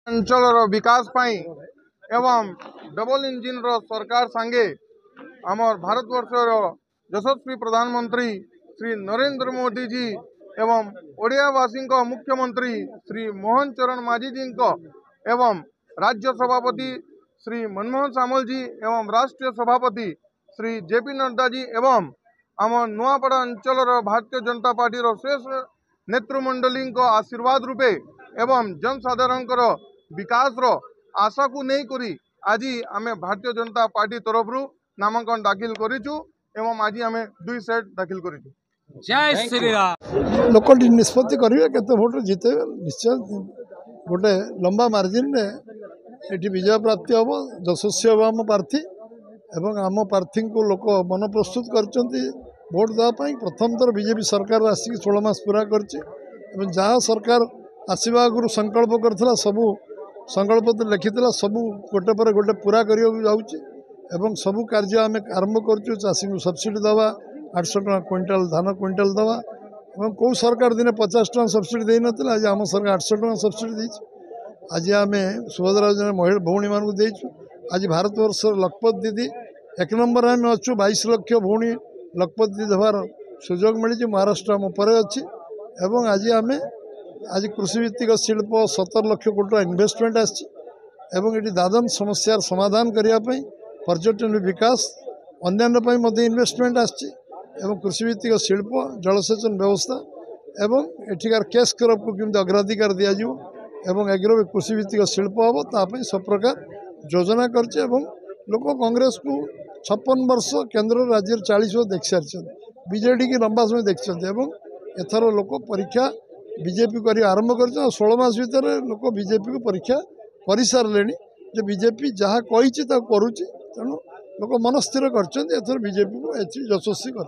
अंचल विकास पाई एवं double engine सरकार सांगे आमर भारतवर्षर यशस्वी प्रधानमंत्री श्री नरेंद्र मोदी जी एवं ओडियावासी मुख्यमंत्री श्री मोहन चरण माझी जी एवं राज्य सभापति श्री मनमोहन सामल जी एवं राष्ट्रीय सभापति श्री जेपी नड्डा जी एवं आम नुआपड़ा अंचल भारतीय जनता पार्टी शेष नेतृमंडली आशीर्वाद रूपे एवं जनसाधारण विकास आशा को नहीं करी आज आम भारतीय जनता पार्टी तरफ नामांकन दाखिल करूँ एवं आज आम 2 सेट दाखिल करूँ। जय श्री राम। लोक निष्पत्ति करेंगे केते भोट जीते निश्चय गोटे लंबा मार्जिन रे ये विजय प्राप्ति हम यशस्वी हम आम प्रार्थी एवं आम प्रार्थी को लोक मन प्रस्तुत कर भोट देवाई प्रथम थर बीजेपी सरकार आसिक 16 मास पूरा कर जहाँ सरकार आसवा आगु संकल्प करथिला सबू संकल्प लिखी सबू गोटे पर गोटे पूरा करने सबू कार्य आम आरंभ कर चाषी को सब्सिडी दवा 800 टका क्विंटाल धान क्विंटाल दवा कौ सरकार दिने 50 टका सब्सिडी दे ना आज आम सरकार 800 टका सब्सिडी देछि। आज आम सुभद्रा योजना महिला भौणी मानक देचु। आज भारतवर्ष लखपत दीदी 1 नंबर आम अच्छु 22 लाख भौणी लखपत दीदी देवार सुजोग मिली महाराष्ट्र आम पर अच्छी एवं आज आम आज कृषिभित्तिक शिल्प 17 लाख कोटी इन्वेस्टमेंट आसी दादन समस्यार समाधान करने पर्यटन विकास अन्य इन्वेस्टमेंट आसी कृषिभित्तिक शिल्प जलसेचन व्यवस्था एवं एठिकार केस क्रप को केमती अग्राधिकार दिज्व एवं एग्रो कृषिभित्तिक शिल्प हम ताप सब प्रकार योजना करछे लोक कांग्रेस को 56 वर्ष केंद्र राज्य 40 वर्ष देख सारी बीजेडी की लंबा समय देखते एथर लोक परीक्षा बीजेपी कर आरंभ कर 16 मास भितर लोक बीजेपी को परीक्षा कर सारे बीजेपी जहाँ कही करुच्ची तेणु लोक मन स्थिर कर बीजेपी को यशस्वी कर।